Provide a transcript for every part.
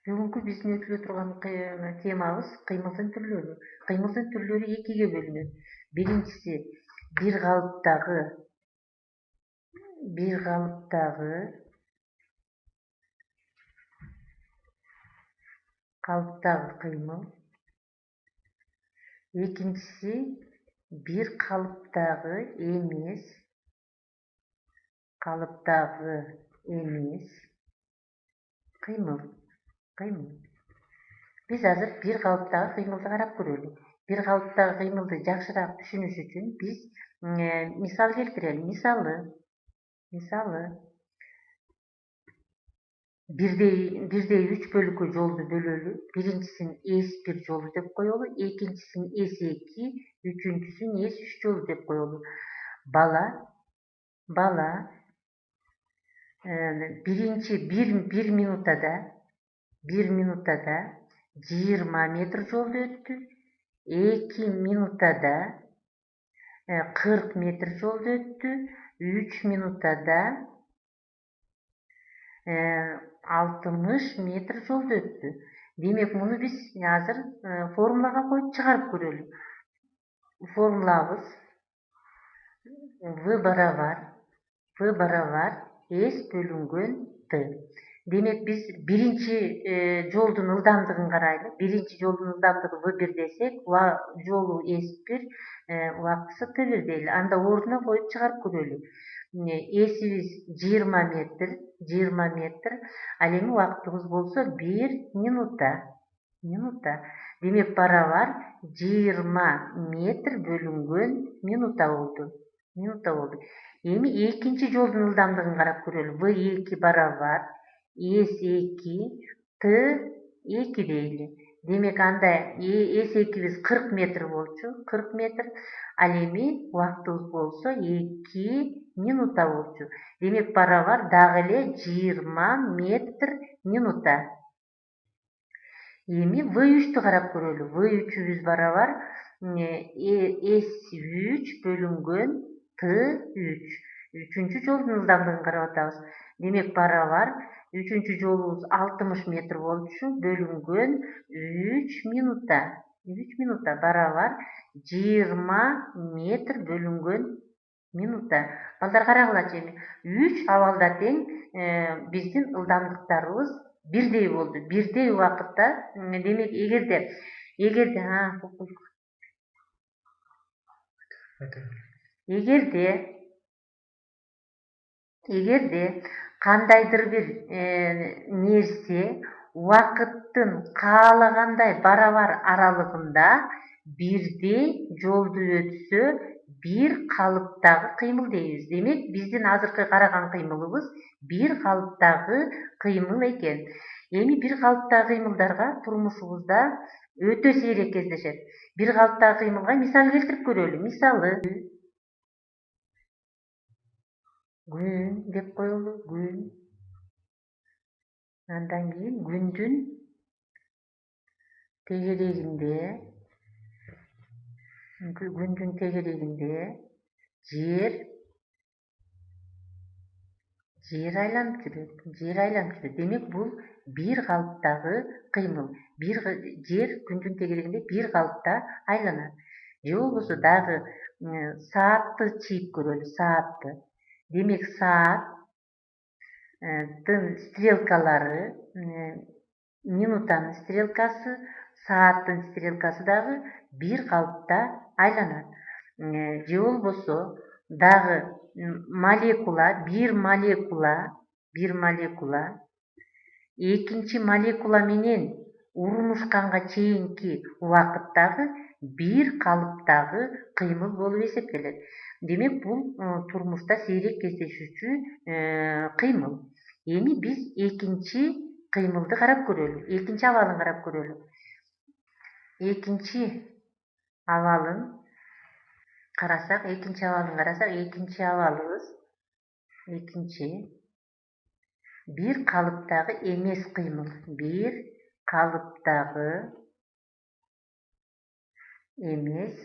Бүгүнкү биздин өтүлө турган темабыз кыймылдын түрлөрү. Кыймылдын түрлөрү экиге бөлүнөт. Биринчиси бир калыптагы кыймыл. Экинчиси бир калыптагы эмес кыймыл. Биз азыр бир калыптагы кыймылды карап көрөлү. Бир калыптагы кыймылды жакшыраак түшүнүш үчүн биз мисал келтирели. Мисалы бирдей 3 бөлүккө жолду бөлөлү. Биринчисин S1 жолу деп коелу, экинчисин S2, үчүнчүсүн S3 жолу деп коелу. Бала биринчи бир минутада 20 метр жолду өттү, 2 минутада 40 метр жолду өттү, 3 минутада 60 метр жолду өттү. Демек, муну биз азыр формулага коюп чыгарып көрөлү. Формулабыз V барабар S бөлүнгөн T. Демек, биз биринчи жолдун ылдамдыгын карайлы. Биринчи жолдун ылдамдыгы V1 десек, жолу S1, убактысы T1 дейли. Анда ордуна коюп чыгарып көрөлү. Эсибиз 20 метр, ал эми убактыбыз болсо 1 минута. Демек, барабар 20 метр бөлүнгөн минута болду. Эми экинчи жолдун ылдамдыгын карап көрөлү. V2 барабар S2 T2 дейли. Демек, анда S2биз 40 метр болчу. 40 метр. Ал эми убактыбыз болсо 2 минута болчу. Демек, барабар дагы эле 20 метр минута. Эми V3'тү карап көрөлү. V3'үбүз барабар S3 бөлүнгөн T3. Үчүнчү жолдун ылдамдыгын карап атабыз. Демек, барабар үчүнчү жолубуз 60 метр болчу, бөлүнгөн 3 минута. Барабар 20 метр бөлүнгөн минута. Балдар, карагылачы эми. 3 абалда тең биздин ылдамдыктарыбыз бирдей болду. Бирдей убакытта. Демек, эгерде кандайдыр бир нерсе убакыттын каалагандай барабар аралыгында бирдей жолду өтсө, бир калыптагы кыймыл дейбиз. Демек, биздин азыркы караган кыймылыбыз бир калыптагы кыймыл экен. Эми бир калыптагы кыймылдарга турмушубузда өтө сейрек кездешет. Бир калыптагы кыймылга мисал келтирип көрөлү. Мисалы күн деп коелу, күн. Андан кийин күндүн тегерегинде жер айланып жүрөт. Демек, бул бир калыптагы кыймыл. Жер күндүн тегерегинде бир калыпта айланат. Же болбосо дагы саатты чийип көрөлү, саатты. Демек, сааттын стрелкалары, минутанын стрелкасы, сааттын стрелкасы дагы бир калыпта айланат. Же болбосо дагы бир молекула экинчи молекула менен урунушканга чейинки убакыттагы бир калыптагы кыймыл болуп эсептелет. Демек, бул турмушта сейрек кездешүүчү кыймыл. Эми биз экинчи кыймылды карап көрөлү. Экинчи абалын карап көрөлү. Экинчи абалын карасак, экинчи абалыбыз бир калыптагы эмес кыймыл. Бир калыптагы эмес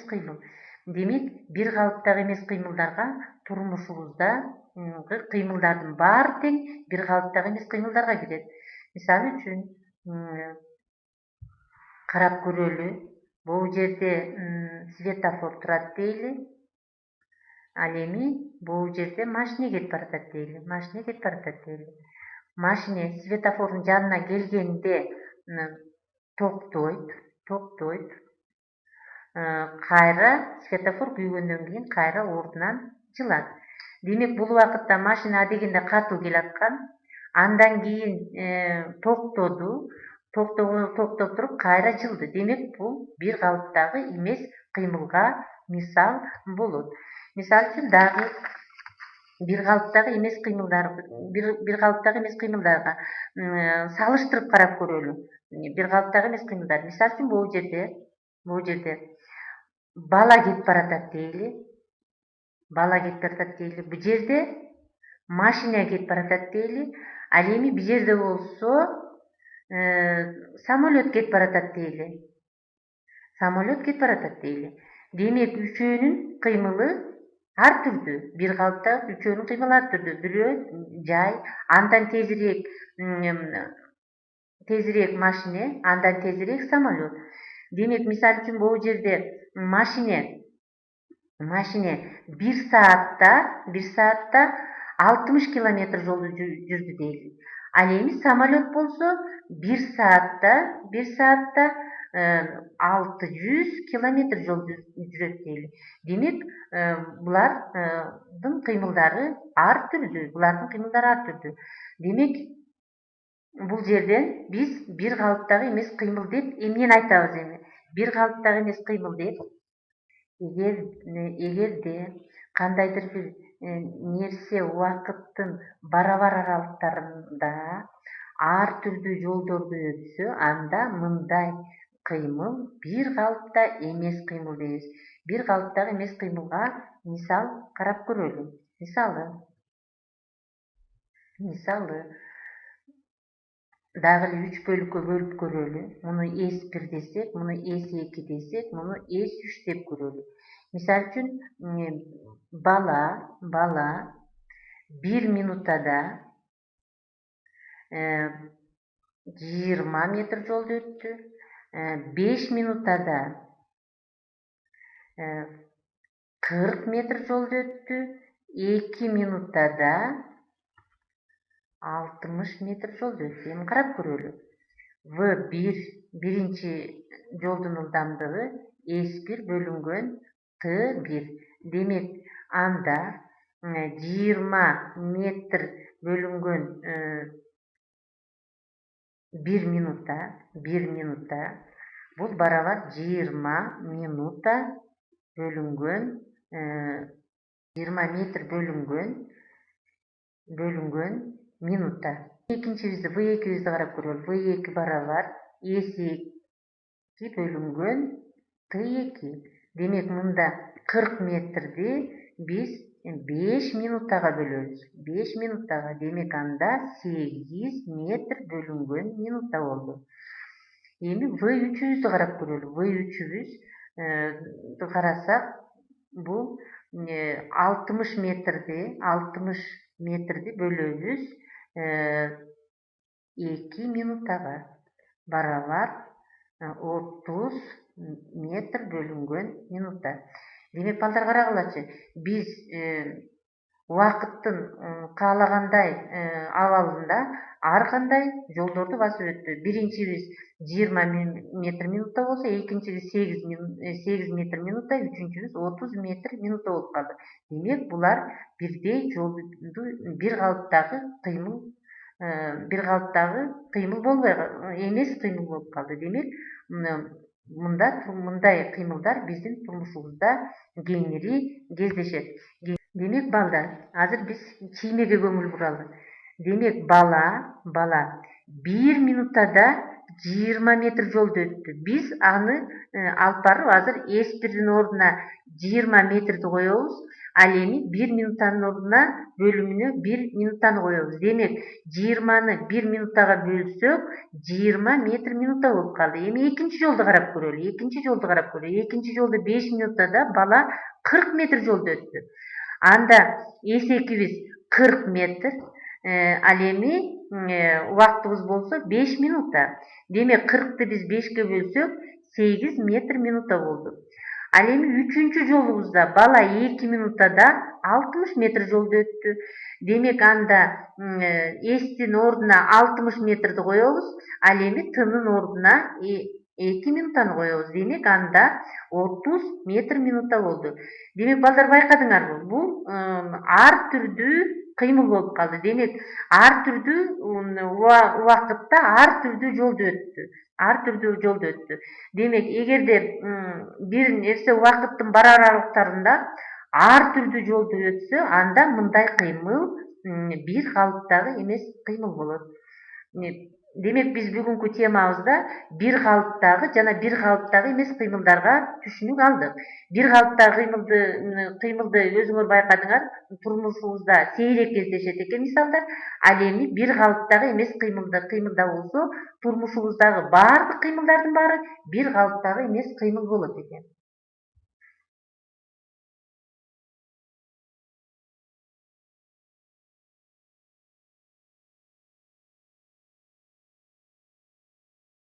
кыймыл. Демек, бир калыптагы эмес кыймылдарга турмушубузда кыймылдардын баары тең бир калыптагы эмес кыймылдарга кирет. Мисалы үчүн карап көрөлү. Бул жерде светофор турат дейли. Ал эми бул жерде машина кетип баратат дейли. Машина светофордун жанына келгенде токтойт. Кайра светофор күйгөндөн кийин кайра ордунан жылат. Демек бул убакытта машина адегенде катуу келаткан. Андан кийин токтоп туруп кайра жылды. Демек бул бир калыптагы эмес кыймылга мисал болот. Мисалы үчүн дагы бир калыптагы эмес кыймылдарга салыштырып карап көрөлү. Бир калыптагы эмес кыймылдар. Мисалы үчүн бул жерде бала кетип баратат дейли. Бул жерде машина кетип баратат дейли. Ал эми бул жерде болсо самолет кетип баратат дейли. Демек үчөөнүн кыймылы ар түрдүү. Бир калыптагы үчөөнүн кыймылы ар түрдүү. Бирөө жай, андан тезирээк машина, андан тезирээк самолет. Демек мисалы үчүн бул жерде машина бир саатта 60 километр жолду жүрдү дейли. Ал эми самолет болсо бир саатта 600 километр жол жүрөт дейли. Демек булардын кыймылдары ар түрдүү. Демек бул жерден биз бир калыптагы эмес кыймыл деп эмнени айтабыз эми? Бир калыптагы эмес кыймыл деп эгерде кандайдыр бир нерсе убакыттын барабар аралыктарында ар түрдүү жолдорду өтсө, анда мындай кыймыл бир калыпта эмес кыймыл дейбиз. Бир калыптагы эмес кыймылга мисал карап көрөлү. Мисалы дагы эле 3 бөлүккө бөлүп көрөлү. Муну S1 десек, муну S2 десек, муну S3 деп көрөлү. Мисалы үчүн бала 1 минутада 20 метр жолду өттү. 5 минутада 40 метр жолду өттү. 2 минутада 60 метр жолду өттү. Эми карап көрөлү. Биринчи жолдун ылдамдыгы S1 бөлүнгөн T1. Демек анда 20 метр бөлүнгөн 1 минутта бул барабар 20 минута бөлүнгөн 20 метр бөлүнгөн минута. Экинчибизди V2 карап көрөлү. V2 барабар S2 бөлүнгөн T2. Демек мында 40 метрди биз 5 минутага бөлөбүз. 5 минутага. Демек анда 8 метр бөлүнгөн минута болду. Эми V3'üzdү карап көрөлү. V3'üздү карасак, бул 60 метрди бөлөбүз 2 минутага. Барабар 30 метр бөлүнгөн минута. Демек балдар карагылачы, биз убакыттын каалагандай абалында ар кандай жолдорду басып өттү. Биринчибиз 20 метр минутта болсо, экинчибиз 8 метр минутта, үчүнчүбүз 30 метр минутта болуп калды. Демек булар бирдей жолду бир калыптагы кыймыл болбой эмес кыймыл болуп калды. Демек мындай кыймылдар биздин турмушубузда кеңири кездешет. Демек балдар, азыр биз чиймеге көңүл буралы. Демек бала 1 минутада 20 метр жолду өттү. Биз аны алып барып азыр S1'дин ордуна 20 метрди коебуз. Ал эми 1 минутанын ордуна бөлүмүнө 1 минутаны коебуз. Демек 20-ны 1 минутага бөлсөк 20 метр минута болуп калды. Эми экинчи жолду карап көрөлү. Экинчи жолду 5 минутада бала 40 метр жолду өттү. Анда S2'биз 40 метр, ал эми убактыбыз болсо 5 минута. Демек 40-ты биз 5ке бөлсөк 8 метр минута болду. Ал эми 3-чү жолубузда бала 2 минутада 60 метр жолду өттү. Демек анда эстин ордуна 60 метрди коебуз, ал эми тынын ордуна 2 минутаны коебуз. Демек анда 30 метр минута болду. Демек балдар байкадыңарбы? Бул ар түрдүү кыймыл болуп калды. Демек ар түрдүү убакытта ар түрдүү жолду өттү. Ар түрдүү жолду өттү. Демек эгерде бир нерсе убакыттын бар аралыктарында ар түрдүү жолду өтсө, анда мындай кыймыл бир калыптагы эмес кыймыл болот. Демек биз бүгүнкү темабызда бир калыптагы жана бир калыптагы эмес кыймылдарга түшүнүк алдык. Бир калыптагы кыймылды өзүңөр байкадыңар, турмушубузда сейрек кездешет экен мисалдар. Ал эми бир калыптагы эмес кыймылда болсо, турмушубуздагы баардык кыймылдардын баары бир калыптагы эмес кыймыл болот экен.